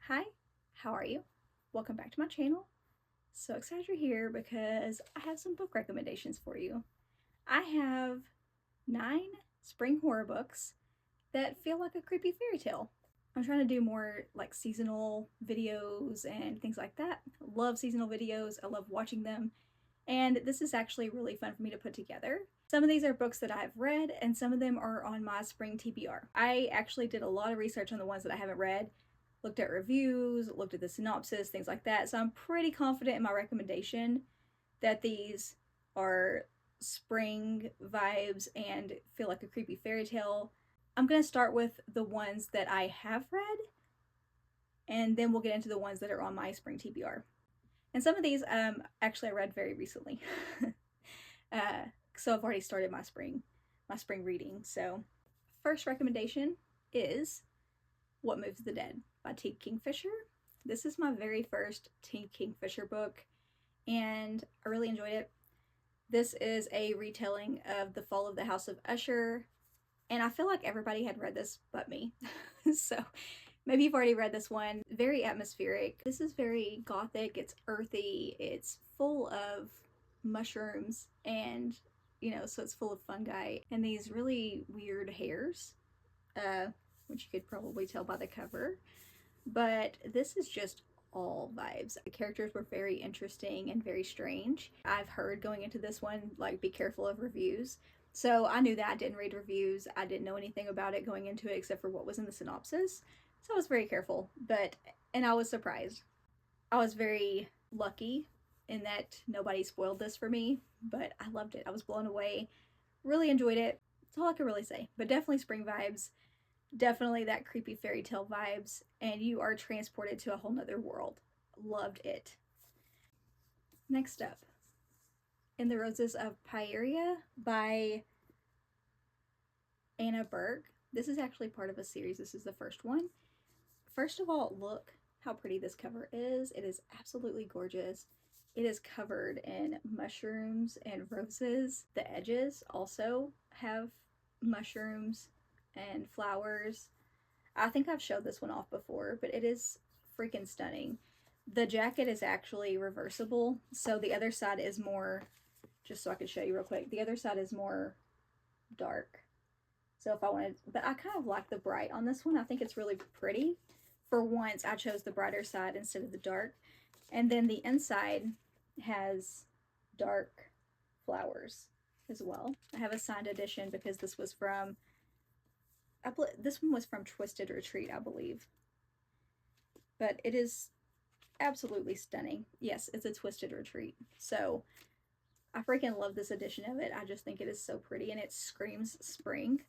Hi, how are you? Welcome back to my channel. So excited you're here because I have some book recommendations for you. I have 9 spring horror books that feel like a creepy fairy tale. I'm trying to do more like seasonal videos and things like that. I love seasonal videos, I love watching them, and this is actually really fun for me to put together. Some of these are books that I've read, and some of them are on my spring TBR. I actually did a lot of research on the ones that I haven't read, looked at reviews, looked at the synopsis, things like that. So I'm pretty confident in my recommendation that these are spring vibes and feel like a creepy fairy tale. I'm going to start with the ones that I have read, and then we'll get into the ones that are on my spring TBR. And some of these actually I read very recently. So I've already started my spring reading. So first recommendation is What Moves the Dead by T. Kingfisher. This is my very first T. Kingfisher book, and I really enjoyed it. This is a retelling of The Fall of the House of Usher, and I feel like everybody had read this but me. So maybe you've already read this one. Very atmospheric. This is very gothic, it's earthy, it's full of mushrooms, and so it's full of fungi and these really weird hairs, which you could probably tell by the cover. But this is just all vibes. The characters were very interesting and very strange. I've heard going into this one, like, be careful of reviews. So I knew that. I didn't read reviews. I didn't know anything about it going into it except for what was in the synopsis. So I was very careful, and I was surprised. I was very lucky in that nobody spoiled this for me, but I loved it. I was blown away. Really enjoyed it. That's all I can really say. But definitely spring vibes. Definitely that creepy fairy tale vibes, and you are transported to a whole nother world. Loved it. Next up, In the Roses of Pieria by Anna Burke. This is actually part of a series. This is the first one. First of all, look how pretty this cover is. It is absolutely gorgeous. It is covered in mushrooms and roses. The edges also have mushrooms and flowers. I think I've showed this one off before, but it is freaking stunning. The jacket is actually reversible, so the other side is more, just so I can show you real quick, the other side is more dark. So if I wanted, but I kind of like the bright on this one. I think it's really pretty. For once, I chose the brighter side instead of the dark. And then the inside has dark flowers as well. I have a signed edition because this was from, this one was from Twisted Retreat, I believe. But it is absolutely stunning. Yes, it's a Twisted Retreat. So I freaking love this edition of it. I just think it is so pretty, and it screams spring.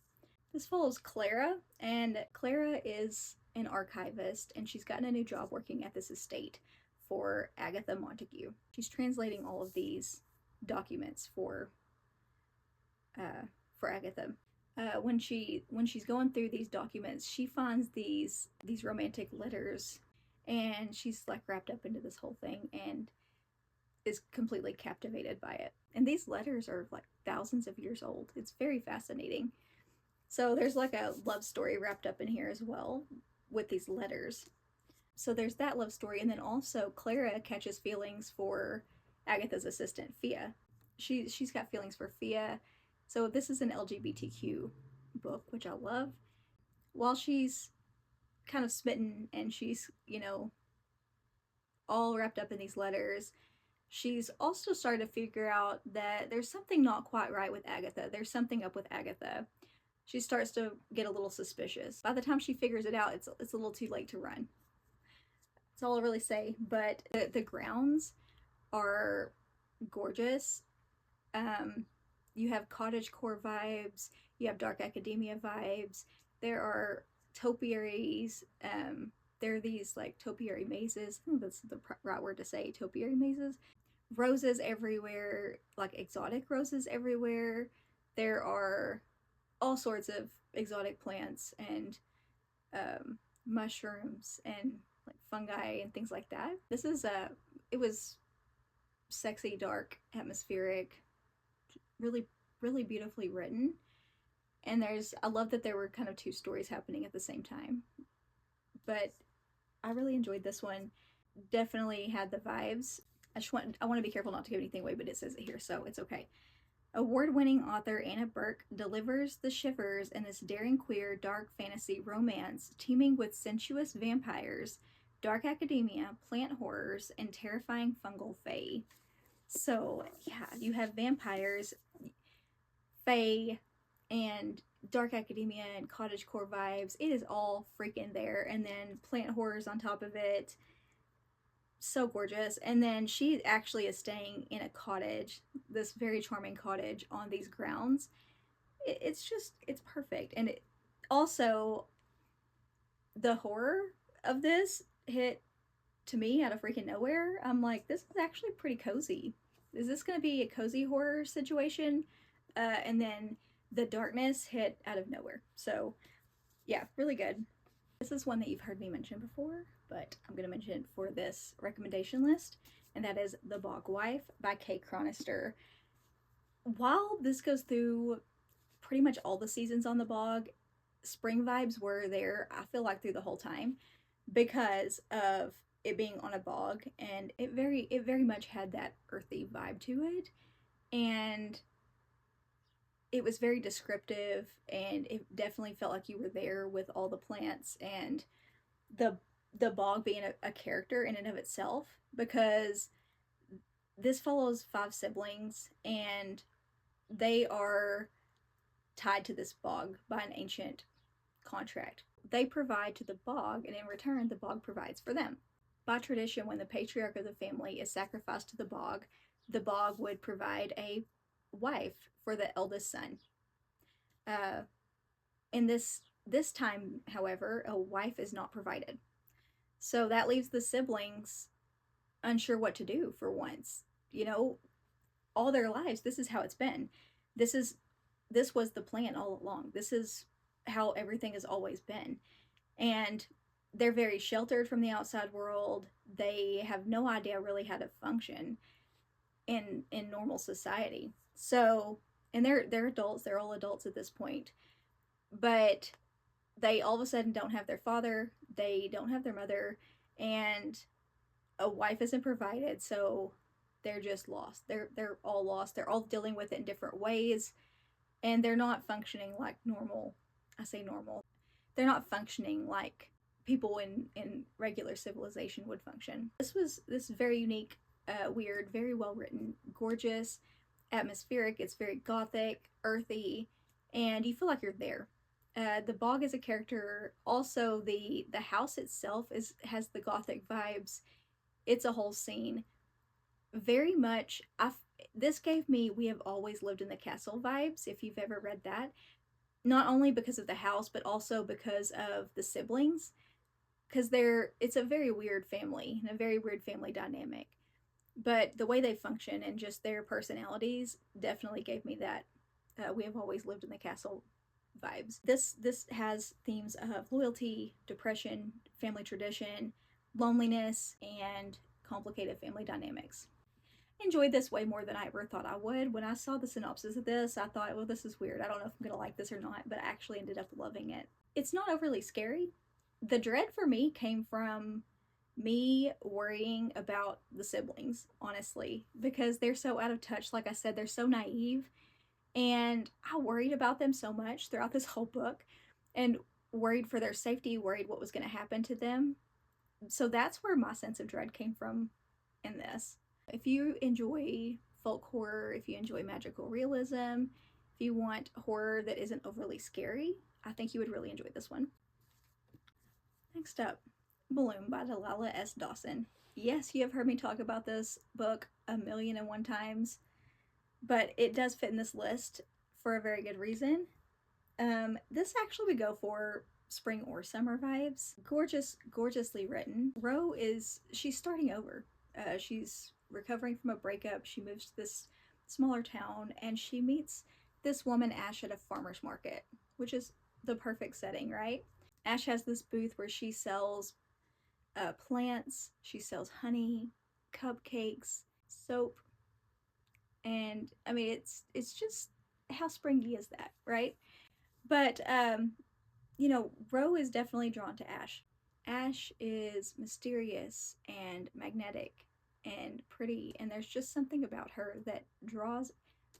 This follows Clara, and Clara is an archivist, and she's gotten a new job working at this estate for Agatha Montague. She's translating all of these documents for Agatha. When she's going through these documents, she finds these romantic letters, and she's like wrapped up into this whole thing and is completely captivated by it. And these letters are like thousands of years old. It's very fascinating. So there's like a love story wrapped up in here as well with these letters. So there's that love story, and then also Clara catches feelings for Agatha's assistant, Fia. She's got feelings for Fia. So this is an LGBTQ book, which I love. While she's kind of smitten and she's, all wrapped up in these letters, she's also started to figure out that there's something not quite right with Agatha. There's something up with Agatha. She starts to get a little suspicious. By the time she figures it out, it's a little too late to run. That's all I'll really say. But the grounds are gorgeous. You have cottagecore vibes. You have dark academia vibes. There are topiaries. There are these like topiary mazes. I think that's the right word to say, topiary mazes. Roses everywhere, like exotic roses everywhere. There are all sorts of exotic plants and mushrooms and like fungi and things like that. This is it was sexy, dark, atmospheric, really, really beautifully written. And I love that there were kind of two stories happening at the same time. But I really enjoyed this one. Definitely had the vibes. I want to be careful not to give anything away, but it says it here, so it's okay. Award-winning author Anna Burke delivers the shivers in this daring queer dark fantasy romance teeming with sensuous vampires, dark academia, plant horrors, and terrifying fungal fae. So, yeah, you have vampires, fae, and dark academia and cottagecore vibes. It is all freaking there. And then plant horrors on top of it. So gorgeous. And then she actually is staying in a cottage, this very charming cottage on these grounds. It's perfect. And also, the horror of this hit to me out of freaking nowhere. I'm like, this is actually pretty cozy. Is this going to be a cozy horror situation? And then the darkness hit out of nowhere. So, yeah, really good. This is one that you've heard me mention before, but I'm going to mention it for this recommendation list, and that is The Bog Wife by Kay Chronister. While this goes through pretty much all the seasons on the bog, spring vibes were there, I feel like, through the whole time because of it being on a bog, and it very much had that earthy vibe to it, and it was very descriptive, and it definitely felt like you were there with all the plants and the bog being a character in and of itself, because this follows 5 siblings and they are tied to this bog by an ancient contract. They provide to the bog, and in return the bog provides for them. By tradition, when the patriarch of the family is sacrificed to the bog would provide a wife for the eldest son. In this time, however, a wife is not provided. So that leaves the siblings unsure what to do for once. You know, all their lives, this is how it's been. This was the plan all along. This is how everything has always been. And they're very sheltered from the outside world. They have no idea really how to function in normal society. So, and they're adults, they're all adults at this point. But they all of a sudden don't have their father, they don't have their mother, and a wife isn't provided, so they're just lost. They're all lost. They're all dealing with it in different ways, and they're not functioning like normal. I say normal. They're not functioning like people in regular civilization would function. This very unique, weird, very well written, gorgeous, atmospheric. It's very gothic, earthy, and you feel like you're there. The bog is a character. Also, the house itself has the gothic vibes. It's a whole scene. Very much, this gave me We Have Always Lived in the Castle vibes, if you've ever read that. Not only because of the house, but also because of the siblings. Because it's a very weird family, and a very weird family dynamic. But the way they function and just their personalities definitely gave me that We Have Always Lived in the Castle vibes. This has themes of loyalty, depression, family tradition, loneliness, and complicated family dynamics. Enjoyed this way more than I ever thought I would. When I saw the synopsis of this, I thought, well, this is weird. I don't know if I'm gonna like this or not, but I actually ended up loving it. It's not overly scary. The dread for me came from me worrying about the siblings, honestly, because they're so out of touch. Like I said, they're so naive, and I worried about them so much throughout this whole book, and worried for their safety, worried what was going to happen to them. So that's where my sense of dread came from in this. If you enjoy folk horror, if you enjoy magical realism, if you want horror that isn't overly scary, I think you would really enjoy this one. Next up, Bloom by Delilah S. Dawson. Yes, you have heard me talk about this book 1,000,001 times, but it does fit in this list for a very good reason. This actually would go for spring or summer vibes. Gorgeously written. She's starting over. She's recovering from a breakup. She moves to this smaller town, and she meets this woman, Ash, at a farmer's market, which is the perfect setting, right? Ash has this booth where she sells plants, she sells honey, cupcakes, soap, and I mean, it's just, how springy is that, right? But you know, Ro is definitely drawn to Ash. Ash is mysterious and magnetic and pretty, and there's just something about her that draws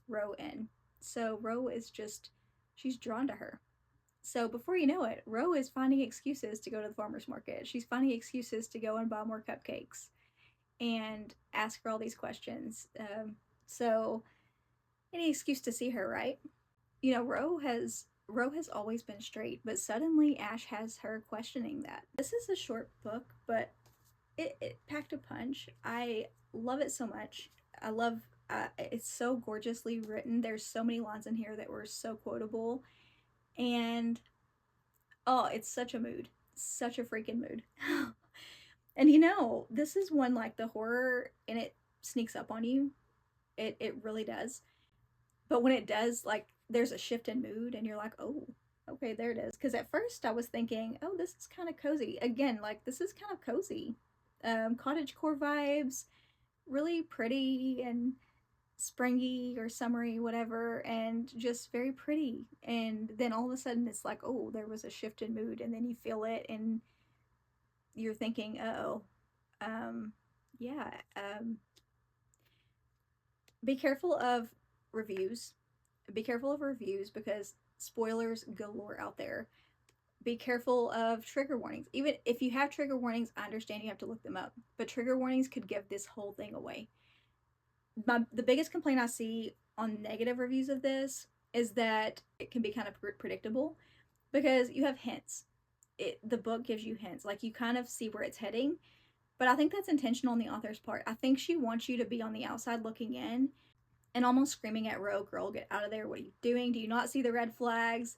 Ro in. So Ro is just, she's drawn to her. So before you know it, Ro is finding excuses to go to the farmer's market. She's finding excuses to go and buy more cupcakes and ask her all these questions. So any excuse to see her, right? You know, Ro has always been straight, but suddenly Ash has her questioning that. This is a short book, but it packed a punch. I love it so much. I love it's so gorgeously written. There's so many lines in here that were so quotable, and oh, it's such a mood, such a freaking mood. And you know, this is one like the horror and it sneaks up on you. It really does. But when it does, like there's a shift in mood and you're like, oh, okay, there it is. Because at first I was thinking, oh, this is kind of cozy. Again, like this is kind of cozy. Cottagecore vibes, really pretty and springy or summery, whatever, and just very pretty. And then all of a sudden it's like, oh, there was a shift in mood, and then you feel it and you're thinking, oh, yeah. Be careful of reviews. Be careful of reviews because spoilers galore out there. Be careful of trigger warnings. Even if you have trigger warnings, I understand you have to look them up, but trigger warnings could give this whole thing away. The biggest complaint I see on negative reviews of this is that it can be kind of predictable because you have hints. The book gives you hints, like you kind of see where it's heading, but I think that's intentional on the author's part. I think she wants you to be on the outside looking in and almost screaming at Ro, girl, get out of there. What are you doing? Do you not see the red flags?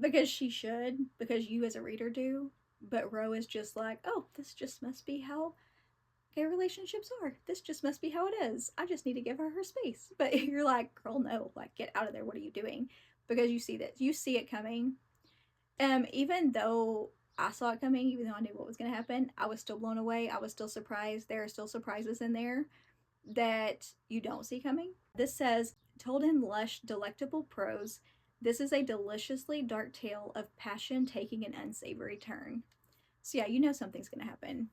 Because she should, because you as a reader do. But Ro is just like, oh, this just must be how gay relationships are. This just must be how it is. I just need to give her her space. But you're like, girl, no, like get out of there. What are you doing? Because you see that, you see it coming. Even though I saw it coming, even though I knew what was going to happen, I was still blown away. I was still surprised. There are still surprises in there that you don't see coming. This says, told in lush, delectable prose, this is a deliciously dark tale of passion taking an unsavory turn. So yeah, you know something's going to happen.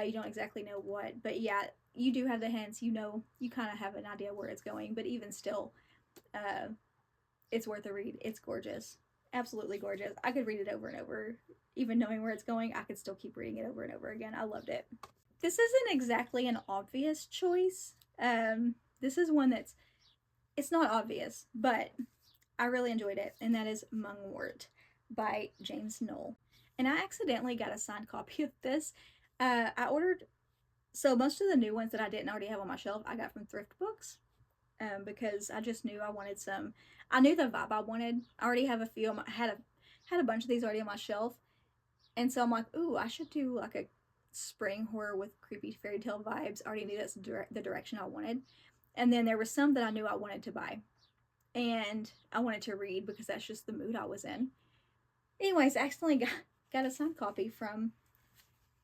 You don't exactly know what, but yeah, you do have the hints. You know, you kind of have an idea where it's going, but even still, it's worth a read. It's gorgeous. Absolutely gorgeous. I could read it over and over. Even knowing where it's going, I could still keep reading it over and over again. I loved it. This isn't exactly an obvious choice. This is one that's, it's not obvious, but I really enjoyed it, and that is Mungwort by James Noll. And I accidentally got a signed copy of this. I ordered, so most of the new ones that I didn't already have on my shelf, I got from thrift books. Because I just knew I wanted some. I knew the vibe I wanted. I already have a few. I had a bunch of these already on my shelf, and so I'm like, ooh, I should do like a spring horror with creepy fairy tale vibes. I already knew that's the direction I wanted, and then there was some that I knew I wanted to buy, and I wanted to read because that's just the mood I was in. Anyways, I accidentally got a signed copy from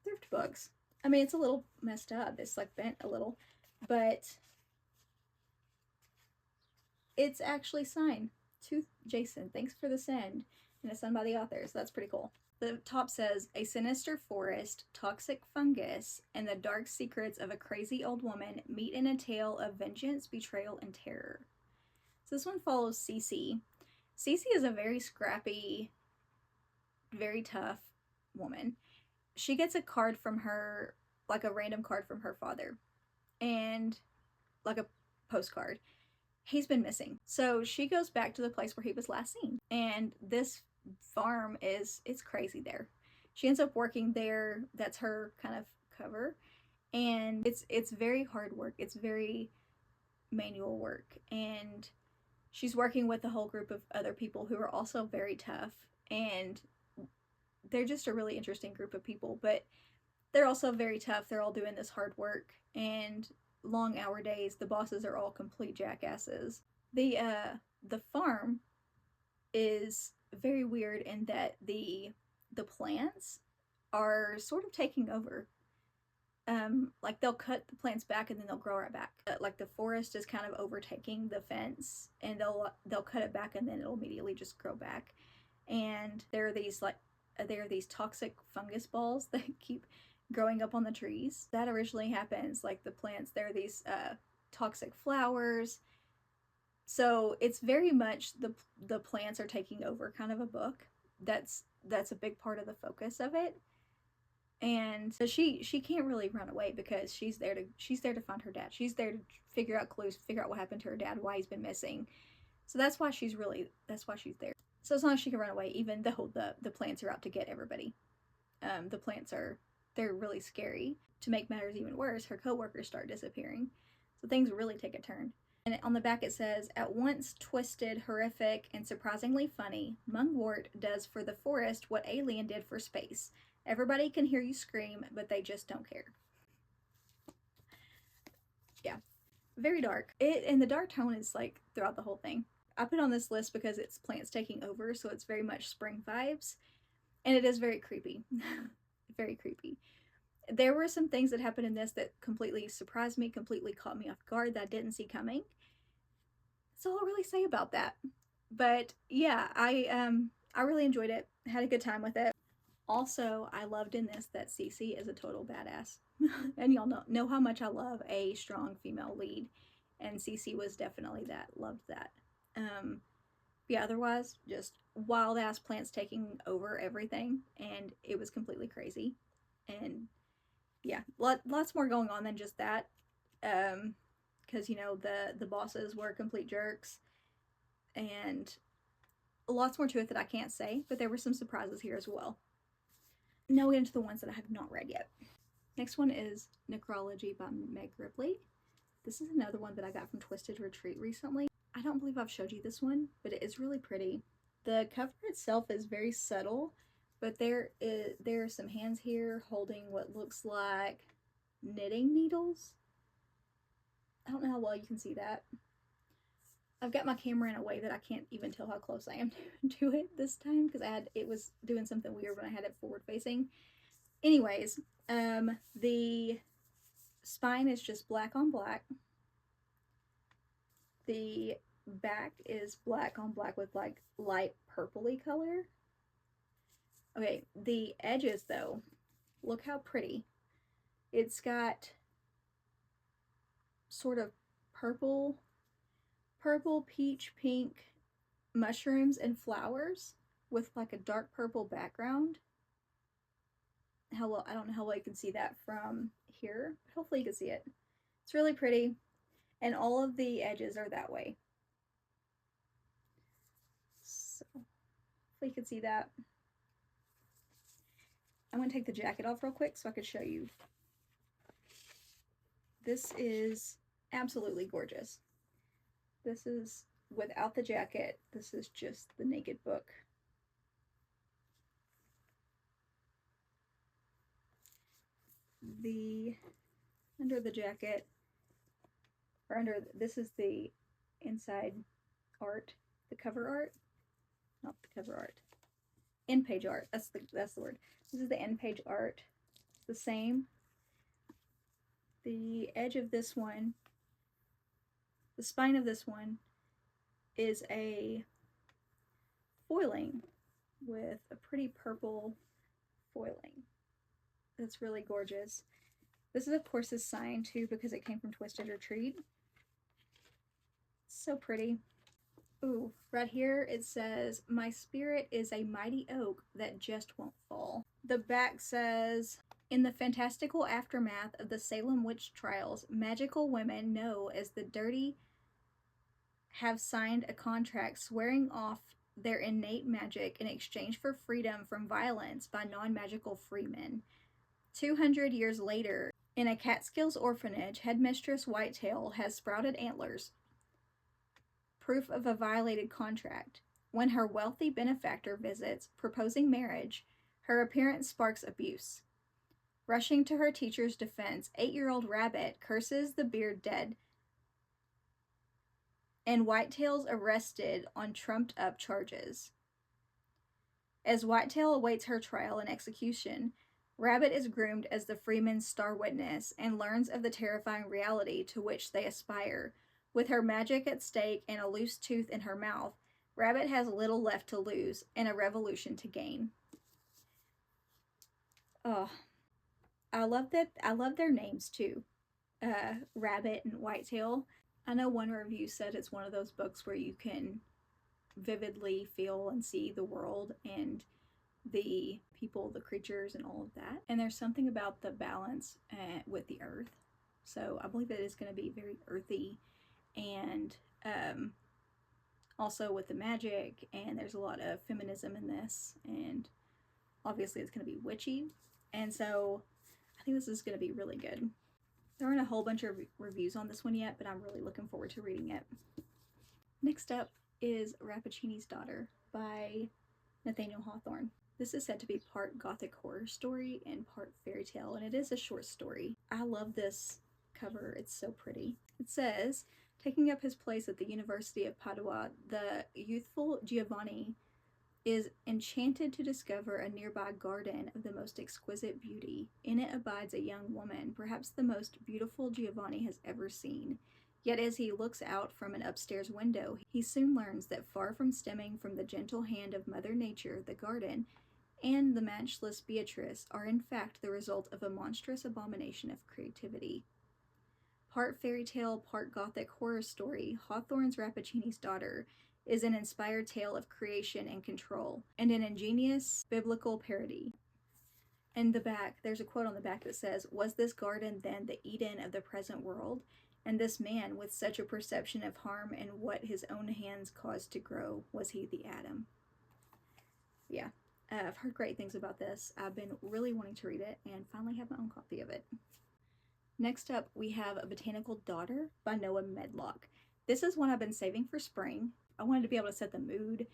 thrift books. I mean, it's a little messed up. It's like bent a little, but it's actually signed to Jason. Thanks for the send. And it's signed by the author, so that's pretty cool. The top says, a sinister forest, toxic fungus, and the dark secrets of a crazy old woman meet in a tale of vengeance, betrayal, and terror. So this one follows Cece. Cece is a very scrappy, very tough woman. She gets a card from her, like a random card from her father, and like a postcard. He's been missing. So she goes back to the place where he was last seen. And this farm it's crazy there. She ends up working there. That's her kind of cover. And it's very hard work. It's very manual work. And she's working with a whole group of other people who are also very tough. And they're just a really interesting group of people. But they're also very tough. They're all doing this hard work. And long hour days. The bosses are all complete jackasses. The farm is very weird in that the plants are sort of taking over. Like they'll cut the plants back and then they'll grow right back. Like the forest is kind of overtaking the fence, and they'll cut it back and then it'll immediately just grow back. And there are these like there are these toxic fungus balls that keep growing up on the trees. That originally happens, like the plants, there are these toxic flowers. So it's very much the plants are taking over kind of a book. That's a big part of the focus of it. And so she can't really run away because she's there to find her dad. She's there to figure out clues, figure out what happened to her dad, why he's been missing. So that's why she's there. So as long as she can run away, even though the plants are out to get everybody. The plants they're really scary. To make matters even worse, her coworkers start disappearing. So things really take a turn. And on the back it says, at once twisted, horrific, and surprisingly funny, Mungwort does for the forest what Alien did for space. Everybody can hear you scream, but they just don't care. Yeah. Very dark. And the dark tone is like throughout the whole thing. I put on this list because it's plants taking over, so it's very much spring vibes. And it is very creepy. Very creepy. There were some things that happened in this that completely surprised me, completely caught me off guard that I didn't see coming. That's all I'll really say about that. But yeah, I really enjoyed it. Had a good time with it. Also, I loved in this that Cece is a total badass. And y'all know how much I love a strong female lead. And Cece was definitely that. Loved that. Yeah, otherwise, just wild ass plants taking over everything. And it was completely crazy. And yeah, lots more going on than just that. Because, you know, the bosses were complete jerks. And lots more to it that I can't say. But there were some surprises here as well. Now we get into the ones that I have not read yet. Next one is Necrology by Meg Ripley. This is another one that I got from Twisted Retreat recently. I don't believe I've showed you this one, but it is really pretty. The cover itself is very subtle, but there are some hands here holding what looks like knitting needles. I don't know how well you can see that. I've got my camera in a way that I can't even tell how close I am to it this time because it was doing something weird when I had it forward facing. Anyways, the spine is just black on black. The back is black on black with like light purpley color. Okay, the edges though, look how pretty. It's got sort of purple, peach, pink mushrooms and flowers with like a dark purple background. I don't know how well you can see that from here. Hopefully you can see it. It's really pretty. And all of the edges are that way. So, hopefully you can see that. I'm going to take the jacket off real quick so I could show you. This is absolutely gorgeous. This is without the jacket. This is just the naked book. Under the jacket, or this is the inside art, the cover art, not the cover art, end page art, that's the word. This is the end page art. It's the same. The edge of this one, the spine of this one is a foiling with a pretty purple foiling. That's really gorgeous. This is, of course, his sign, too, because it came from Twisted Retreat. So pretty. Ooh, right here it says, my spirit is a mighty oak that just won't fall. The back says, in the fantastical aftermath of the Salem witch trials, magical women known as the Dirty have signed a contract swearing off their innate magic in exchange for freedom from violence by non-magical freemen. 200 years later, in a Catskills orphanage, Headmistress Whitetail has sprouted antlers, proof of a violated contract. When her wealthy benefactor visits, proposing marriage, her appearance sparks abuse. Rushing to her teacher's defense, 8-year-old Rabbit curses the beard dead, and Whitetail's arrested on trumped-up charges. As Whitetail awaits her trial and execution, Rabbit is groomed as the Freeman's star witness and learns of the terrifying reality to which they aspire. With her magic at stake and a loose tooth in her mouth, Rabbit has little left to lose and a revolution to gain. Oh, I love that. I love their names too. Rabbit and Whitetail. I know one review said it's one of those books where you can vividly feel and see the world and the people, the creatures, and all of that. And there's something about the balance with the earth. So I believe it is going to be very earthy, and also with the magic, and there's a lot of feminism in this, and obviously it's going to be witchy. And so I think this is going to be really good. There aren't a whole bunch of reviews on this one yet, but I'm really looking forward to reading it. Next up is Rappaccini's Daughter by Nathaniel Hawthorne. This is said to be part gothic horror story and part fairy tale, and it is a short story. I love this cover, it's so pretty. It says, taking up his place at the University of Padua, the youthful Giovanni is enchanted to discover a nearby garden of the most exquisite beauty. In it abides a young woman, perhaps the most beautiful Giovanni has ever seen. Yet as he looks out from an upstairs window, he soon learns that far from stemming from the gentle hand of Mother Nature, the garden and the matchless Beatrice are in fact the result of a monstrous abomination of creativity. Part fairy tale, part gothic horror story, Hawthorne's Rappaccini's Daughter is an inspired tale of creation and control, and an ingenious biblical parody. In the back, there's a quote on the back that says, "Was this garden then the Eden of the present world? And this man, with such a perception of harm and what his own hands caused to grow, was he the Adam?" Yeah, I've heard great things about this. I've been really wanting to read it and finally have my own copy of it. Next up, we have A Botanical Daughter by Noah Medlock. This is one I've been saving for spring. I wanted to be able to set the mood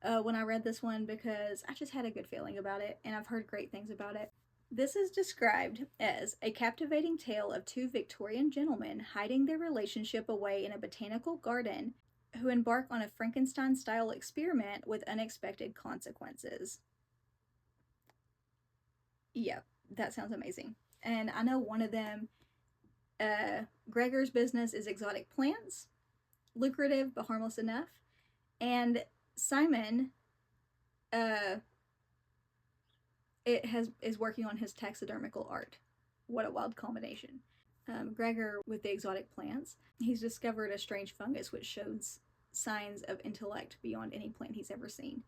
when I read this one because I just had a good feeling about it, and I've heard great things about it. This is described as a captivating tale of two Victorian gentlemen hiding their relationship away in a botanical garden who embark on a Frankenstein-style experiment with unexpected consequences. Yeah, that sounds amazing. And I know one of them, Gregor's business is exotic plants, lucrative but harmless enough. And Simon is working on his taxidermical art. What a wild combination. Gregor with the exotic plants, he's discovered a strange fungus which shows signs of intellect beyond any plant he's ever seen.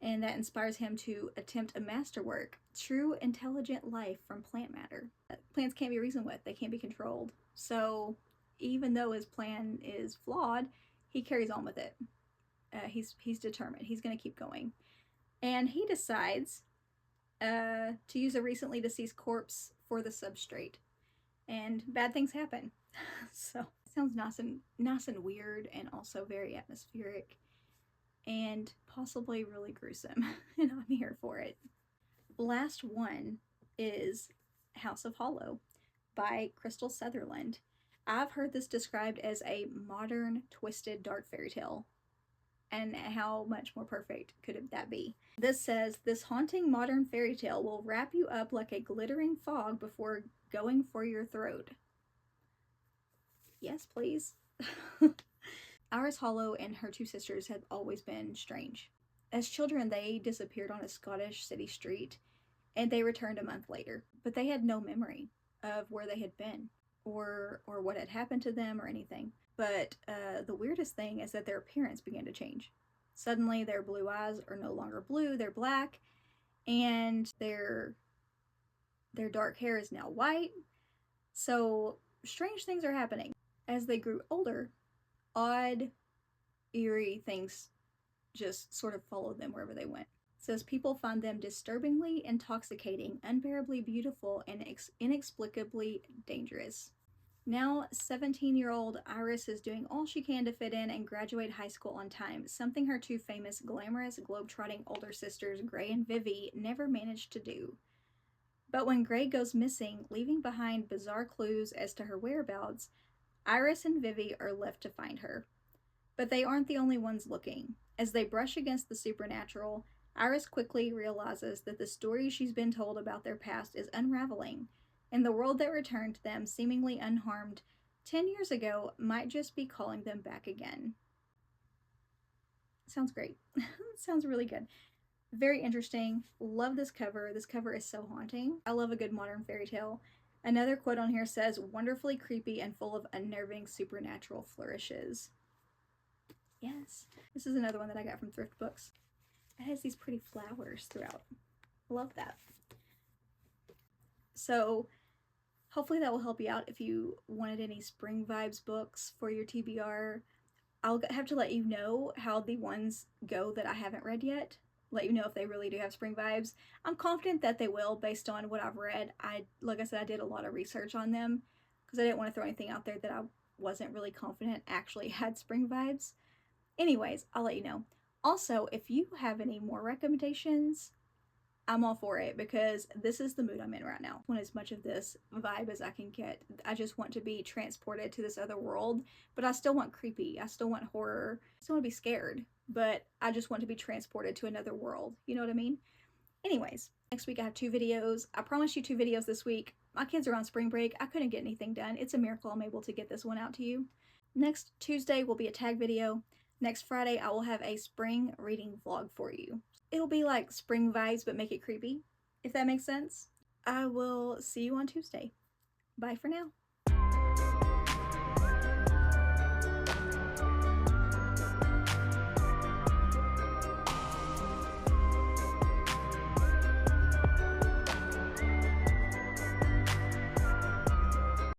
And that inspires him to attempt a masterwork, true intelligent life from plant matter. Plants can't be reasoned with, they can't be controlled. So even though his plan is flawed, he carries on with it. He's determined. He's going to keep going. And he decides to use a recently deceased corpse for the substrate. And bad things happen. So it sounds nice and weird, and also very atmospheric, and possibly really gruesome. And I'm here for it. Last one is House of Hollow by Krystal Sutherland. I've heard this described as a modern, twisted, dark fairy tale. And how much more perfect could that be? This says, this haunting modern fairy tale will wrap you up like a glittering fog before going for your throat. Yes, please. Iris Hollow and her two sisters have always been strange. As children, they disappeared on a Scottish city street, and they returned a month later. But they had no memory of where they had been, or what had happened to them, or anything. But the weirdest thing is that their appearance began to change. Suddenly, their blue eyes are no longer blue, they're black, and their dark hair is now white. So, strange things are happening. As they grew older, odd, eerie things just sort of followed them wherever they went. It says people find them disturbingly intoxicating, unbearably beautiful, and inexplicably dangerous. Now, 17-year-old Iris is doing all she can to fit in and graduate high school on time, something her two famous, glamorous, globe-trotting older sisters, Gray and Vivi, never managed to do. But when Gray goes missing, leaving behind bizarre clues as to her whereabouts, Iris and Vivi are left to find her. But they aren't the only ones looking. As they brush against the supernatural, Iris quickly realizes that the story she's been told about their past is unraveling, and the world that returned to them seemingly unharmed 10 years ago might just be calling them back again. Sounds great. Sounds really good. Very interesting. Love this cover. This cover is so haunting. I love a good modern fairy tale. Another quote on here says, wonderfully creepy and full of unnerving supernatural flourishes. Yes. This is another one that I got from Thrift Books. It has these pretty flowers throughout. Love that. So hopefully that will help you out if you wanted any spring vibes books for your TBR. I'll have to let you know how the ones go that I haven't read yet. Let you know if they really do have spring vibes. I'm confident that they will based on what I've read. Like I said, I did a lot of research on them because I didn't want to throw anything out there that I wasn't really confident actually had spring vibes. Anyways, I'll let you know. Also, if you have any more recommendations, I'm all for it because this is the mood I'm in right now. I want as much of this vibe as I can get. I just want to be transported to this other world, but I still want creepy. I still want horror. I still want to be scared, but I just want to be transported to another world. You know what I mean? Anyways, next week I have 2 videos. I promised you 2 videos this week. My kids are on spring break. I couldn't get anything done. It's a miracle I'm able to get this one out to you. Next Tuesday will be a tag video. Next Friday I will have a spring reading vlog for you. It'll be like spring vibes, but make it creepy, if that makes sense. I will see you on Tuesday. Bye for now.